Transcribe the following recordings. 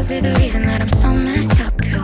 would be the reason that I'm so messed up too.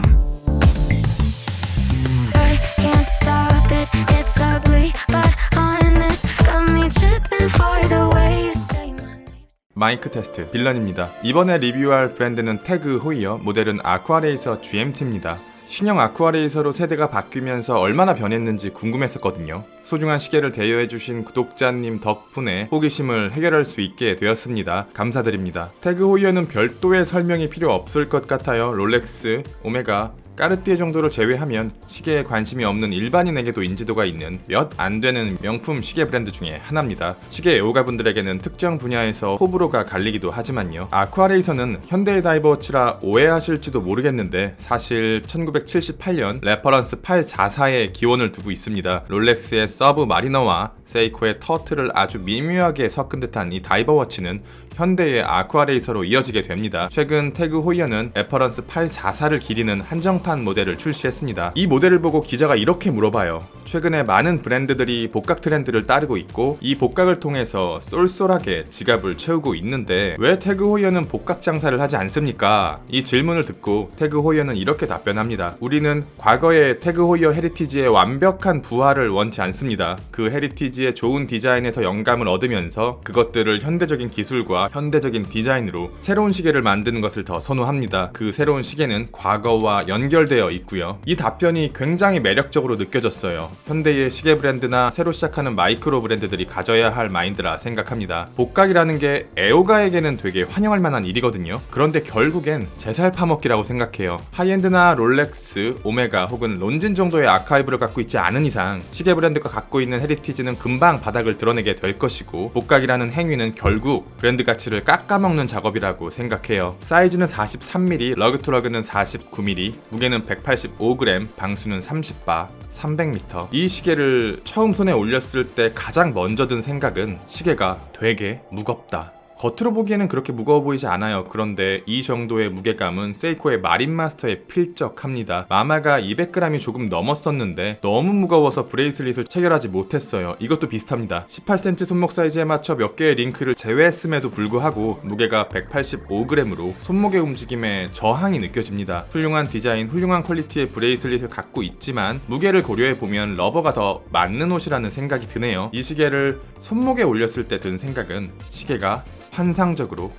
I can't stop it, it's ugly, but honest, got me tripping for the way you say my name. 마이크 테스트 빌런입니다. 이번에 리뷰할 브랜드는 태그 호이어, 모델은 아쿠아레이서 GMT입니다. 신형 아쿠아레이서로 세대가 바뀌면서 얼마나 변했는지 궁금했었거든요. 소중한 시계를 대여해주신 구독자님 덕분에 호기심을 해결할 수 있게 되었습니다. 감사드립니다. 태그 호이어는 별도의 설명이 필요 없을 것 같아요. 롤렉스, 오메가, 까르띠에 정도를 제외하면 시계에 관심이 없는 일반인에게도 인지도가 있는 몇 안 되는 명품 시계 브랜드 중에 하나입니다. 시계 애호가분들에게는 특정 분야에서 호불호가 갈리기도 하지만요. 아쿠아레이서는 현대의 다이버워치라 오해하실지도 모르겠는데 사실 1978년 레퍼런스 844에 기원을 두고 있습니다. 롤렉스의 서브 마리너와 세이코의 터틀을 아주 미묘하게 섞은 듯한 이 다이버워치는 현대의 아쿠아레이서로 이어지게 됩니다. 최근 태그 호이어는 레퍼런스 844를 기리는 한정판 모델을 출시했습니다. 이 모델을 보고 기자가 이렇게 물어봐요. 최근에 많은 브랜드들이 복각 트렌드를 따르고 있고 이 복각을 통해서 쏠쏠하게 지갑을 채우고 있는데 왜 태그 호이어는 복각 장사를 하지 않습니까? 이 질문을 듣고 태그 호이어는 이렇게 답변합니다. 우리는 과거의 태그 호이어 헤리티지의 완벽한 부활을 원치 않습니다. 그 헤리티지의 좋은 디자인에서 영감을 얻으면서 그것들을 현대적인 기술과 현대적인 디자인으로 새로운 시계를 만드는 것을 더 선호합니다. 그 새로운 시계는 과거와 연결되어 있고요. 이 답변이 굉장히 매력적으로 느껴졌어요. 현대의 시계 브랜드나 새로 시작하는 마이크로 브랜드들이 가져야 할 마인드라 생각합니다. 복각이라는 게 애호가에게는 되게 환영할 만한 일이거든요. 그런데 결국엔 제살 파먹기라고 생각해요. 하이엔드나 롤렉스, 오메가 혹은 론진 정도의 아카이브를 갖고 있지 않은 이상 시계 브랜드가 갖고 있는 헤리티지는 금방 바닥을 드러내게 될 것이고 복각이라는 행위는 결국 브랜드 가치를 깎아먹는 작업이라고 생각해요. 사이즈는 43mm, 러그투러그는 49mm, 무게는 185g, 방수는 30바, 300m. 이 시계를 처음 손에 올렸을 때 가장 먼저 든 생각은 시계가 되게 무겁다. 겉으로 보기에는 그렇게 무거워 보이지 않아요. 그런데 이 정도의 무게감은 세이코의 마린마스터에 필적합니다. 마마가 200g이 조금 넘었었는데 너무 무거워서 브레이슬릿을 체결하지 못했어요. 이것도 비슷합니다. 18cm 손목 사이즈에 맞춰 몇 개의 링크를 제외했음에도 불구하고 무게가 185g으로 손목의 움직임에 저항이 느껴집니다. 훌륭한 디자인, 훌륭한 퀄리티의 브레이슬릿을 갖고 있지만 무게를 고려해보면 러버가 더 맞는 옷이라는 생각이 드네요. 이 시계를 손목에 올렸을 때 든 생각은 시계가 환상적으로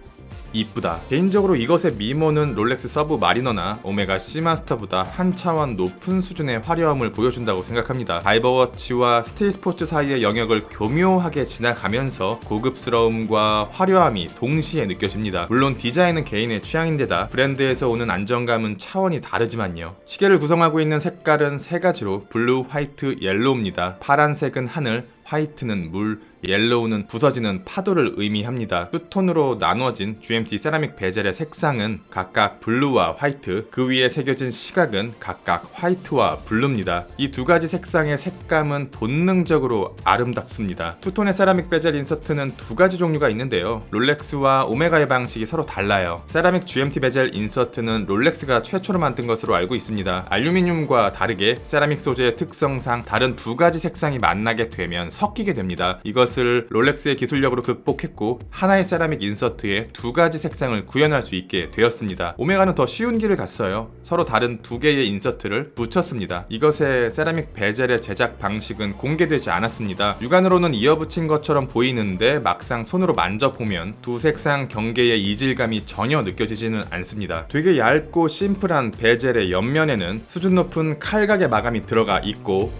이쁘다. 개인적으로 이것의 미모는 롤렉스 서브 마리너나 오메가 시마스터보다 한 차원 높은 수준의 화려함을 보여준다고 생각합니다. 다이버워치와 스틸스포츠 사이의 영역을 교묘하게 지나가면서 고급스러움과 화려함이 동시에 느껴집니다. 물론 디자인은 개인의 취향인데다 브랜드에서 오는 안정감은 차원이 다르지만요. 시계를 구성하고 있는 색깔은 세 가지로 블루, 화이트, 옐로우입니다. 파란색은 하늘, 화이트는 물, 옐로우는 부서지는 파도를 의미합니다. 투톤으로 나누어진 GMT 세라믹 베젤의 색상은 각각 블루와 화이트, 그 위에 새겨진 시각은 각각 화이트와 블루입니다. 이 두 가지 색상의 색감은 본능적으로 아름답습니다. 투톤의 세라믹 베젤 인서트는 두 가지 종류가 있는데요. 롤렉스와 오메가의 방식이 서로 달라요. 세라믹 GMT 베젤 인서트는 롤렉스가 최초로 만든 것으로 알고 있습니다. 알루미늄과 다르게 세라믹 소재의 특성상 다른 두 가지 색상이 만나게 되면 섞이게 됩니다. 이것을 롤렉스의 기술력으로 극복했고 하나의 세라믹 인서트에 두 가지 색상을 구현할 수 있게 되었습니다. 오메가는 더 쉬운 길을 갔어요. 서로 다른 두 개의 인서트를 붙였습니다. 이것의 세라믹 베젤의 제작 방식은 공개되지 않았습니다. 육안으로는 이어붙인 것처럼 보이는데 막상 손으로 만져보면 두 색상 경계의 이질감이 전혀 느껴지지는 않습니다. 되게 얇고 심플한 베젤의 옆면에는 수준 높은 칼각의 마감이 들어가 있고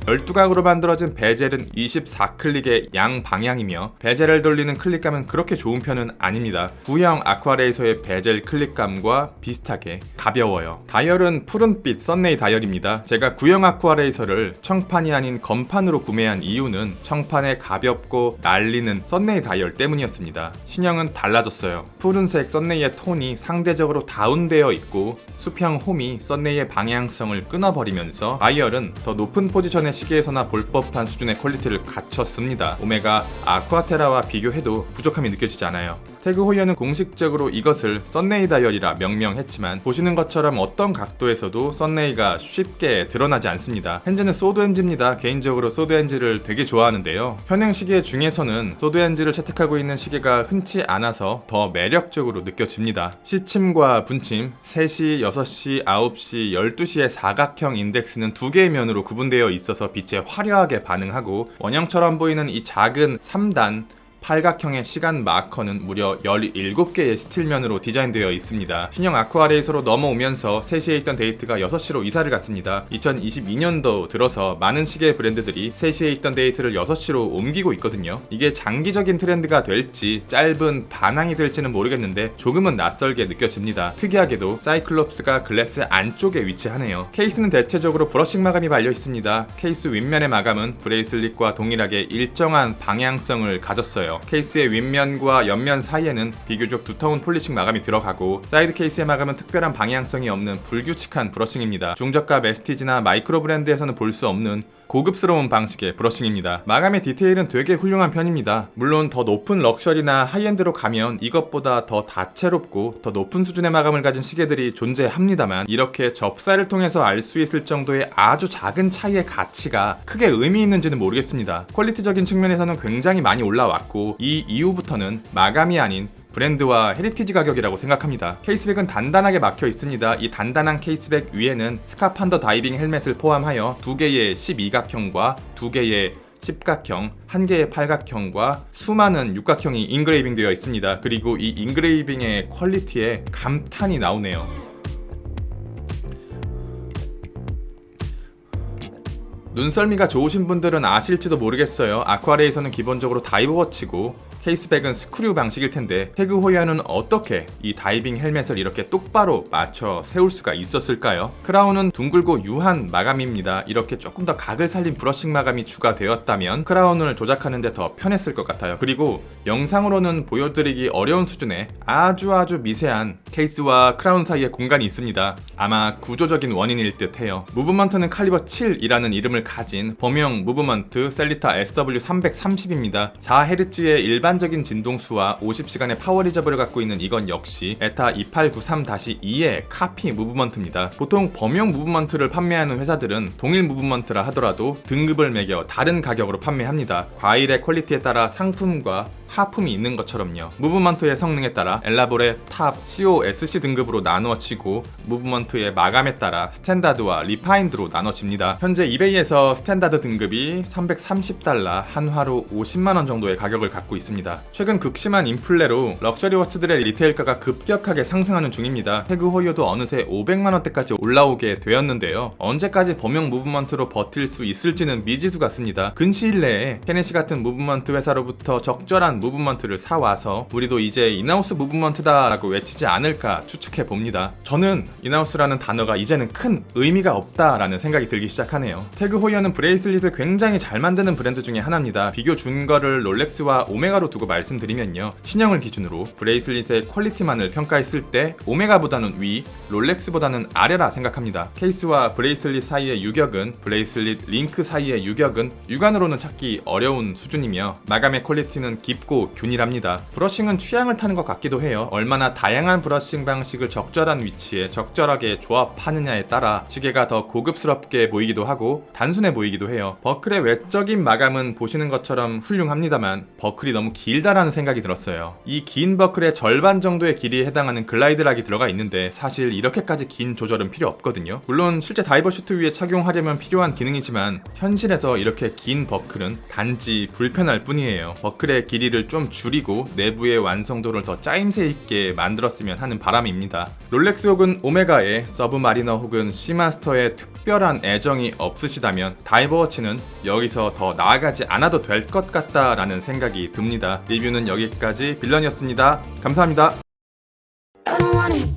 12각으로 만들어진 베젤은 24클릭의 양방향이며 베젤을 돌리는 클릭감은 그렇게 좋은 편은 아닙니다. 구형 아쿠아레이서의 베젤 클릭감과 비슷하게 가벼워요. 다이얼은 푸른빛 썬네이 다이얼입니다. 제가 구형 아쿠아레이서를 청판이 아닌 검판으로 구매한 이유는 청판에 가볍고 날리는 썬네이 다이얼 때문이었습니다. 신형은 달라졌어요. 푸른색 썬네이의 톤이 상대적으로 다운되어 있고 수평 홈이 썬네이의 방향성을 끊어버리면서 다이얼은 더 높은 포지션에 시계에서나 볼 법한 수준의 퀄리티를 갖췄습니다. 오메가 아쿠아테라와 비교해도 부족함이 느껴지지 않아요. 태그 호이어는 공식적으로 이것을 썬레이 다이얼이라 명명했지만 보시는 것처럼 어떤 각도에서도 썬레이가 쉽게 드러나지 않습니다. 현재는 소드엔지입니다. 개인적으로 소드엔지를 되게 좋아하는데요. 현행 시계 중에서는 소드엔지를 채택하고 있는 시계가 흔치 않아서 더 매력적으로 느껴집니다. 시침과 분침, 3시, 6시, 9시, 12시의 사각형 인덱스는 두 개의 면으로 구분되어 있어서 빛에 화려하게 반응하고 원형처럼 보이는 이 작은 3단 팔각형의 시간 마커는 무려 17개의 스틸면으로 디자인되어 있습니다. 신형 아쿠아레이서로 넘어오면서 3시에 있던 데이트가 6시로 이사를 갔습니다. 2022년도 들어서 많은 시계 브랜드들이 3시에 있던 데이트를 6시로 옮기고 있거든요. 이게 장기적인 트렌드가 될지 짧은 반항이 될지는 모르겠는데 조금은 낯설게 느껴집니다. 특이하게도 사이클롭스가 글래스 안쪽에 위치하네요. 케이스는 대체적으로 브러싱 마감이 발려 있습니다. 케이스 윗면의 마감은 브레이슬릿과 동일하게 일정한 방향성을 가졌어요. 케이스의 윗면과 옆면 사이에는 비교적 두터운 폴리싱 마감이 들어가고 사이드 케이스의 마감은 특별한 방향성이 없는 불규칙한 브러싱입니다. 중저가 메스티지나 마이크로 브랜드에서는 볼 수 없는 고급스러운 방식의 브러싱입니다. 마감의 디테일은 되게 훌륭한 편입니다. 물론 더 높은 럭셔리나 하이엔드로 가면 이것보다 더 다채롭고 더 높은 수준의 마감을 가진 시계들이 존재합니다만 이렇게 접사를 통해서 알 수 있을 정도의 아주 작은 차이의 가치가 크게 의미 있는지는 모르겠습니다. 퀄리티적인 측면에서는 굉장히 많이 올라왔고 이 이후부터는 마감이 아닌 브랜드와 헤리티지 가격이라고 생각합니다. 케이스백은 단단하게 막혀 있습니다. 이 단단한 케이스백 위에는 스카판더 다이빙 헬멧을 포함하여 2개의 12각형과 2개의 10각형, 1개의 팔각형과 수많은 육각형이 인그레이빙 되어 있습니다. 그리고 이 인그레이빙의 퀄리티에 감탄이 나오네요. 눈썰미가 좋으신 분들은 아실지도 모르겠어요. 아쿠아레이서는 기본적으로 다이버워치고 케이스백은 스크류 방식일 텐데 태그 호이어는 어떻게 이 다이빙 헬멧을 이렇게 똑바로 맞춰 세울 수가 있었을까요? 크라운은 둥글고 유한 마감입니다. 이렇게 조금 더 각을 살린 브러싱 마감이 추가되었다면 크라운을 조작하는 데 더 편했을 것 같아요. 그리고 영상으로는 보여드리기 어려운 수준의 아주 미세한 케이스와 크라운 사이에 공간이 있습니다. 아마 구조적인 원인일 듯 해요. 무브먼트는 칼리버 7이라는 이름을 가진 범용 무브먼트 셀리타 SW330입니다. 4Hz의 일반적인 진동수와 50시간의 파워 리저브를 갖고 있는 이건 역시 에타 2893-2의 카피 무브먼트입니다. 보통 범용 무브먼트를 판매하는 회사들은 동일 무브먼트라 하더라도 등급을 매겨 다른 가격으로 판매합니다. 과일의 퀄리티에 따라 상품과 하품이 있는 것처럼요. 무브먼트의 성능에 따라 엘라보레, 탑, COSC 등급으로 나누어지고 무브먼트의 마감에 따라 스탠다드와 리파인드로 나눠집니다. 현재 이베이에서 스탠다드 등급이 $330, 한화로 50만원 정도의 가격을 갖고 있습니다. 최근 극심한 인플레로 럭셔리 워치들의 리테일가가 급격하게 상승하는 중입니다. 태그 호이어도 어느새 500만원대까지 올라오게 되었는데요. 언제까지 범용 무브먼트로 버틸 수 있을지는 미지수 같습니다. 근시일 내에 케네시 같은 무브먼트 회사로부터 적절한 무브먼트를 사와서 우리도 이제 인하우스 무브먼트다 라고 외치지 않을까 추측해 봅니다. 저는 인하우스라는 단어가 이제는 큰 의미가 없다라는 생각이 들기 시작하네요. 태그 호이어는 브레이슬릿을 굉장히 잘 만드는 브랜드 중에 하나입니다. 비교 준거를 롤렉스와 오메가로 두고 말씀드리면요. 신형을 기준으로 브레이슬릿의 퀄리티만을 평가했을 때 오메가보다는 위, 롤렉스보다는 아래라 생각합니다. 케이스와 브레이슬릿 사이의 유격은 브레이슬릿 링크 사이의 유격은 육안으로는 찾기 어려운 수준이며 마감의 퀄리티는 깊고 균일합니다. 브러싱은 취향을 타는 것 같기도 해요. 얼마나 다양한 브러싱 방식을 적절한 위치에 적절하게 조합하느냐에 따라 시계가 더 고급스럽게 보이기도 하고 단순해 보이기도 해요. 버클의 외적인 마감은 보시는 것처럼 훌륭합니다만 버클이 너무 길다라는 생각이 들었어요. 이 긴 버클의 절반 정도의 길이에 해당하는 글라이드락이 들어가 있는데 사실 이렇게까지 긴 조절은 필요 없거든요. 물론 실제 다이버 슈트 위에 착용하려면 필요한 기능이지만 현실에서 이렇게 긴 버클은 단지 불편할 뿐이에요. 버클의 길이를 좀 줄이고 내부의 완성도를 더 짜임새 있게 만들었으면 하는 바람입니다. 롤렉스 혹은 오메가에 서브마리너 혹은 시마스터에 특별한 애정이 없으시다면 다이버워치는 여기서 더 나아가지 않아도 될 것 같다라는 생각이 듭니다. 리뷰는 여기까지 빌런이었습니다. 감사합니다. I don't want it.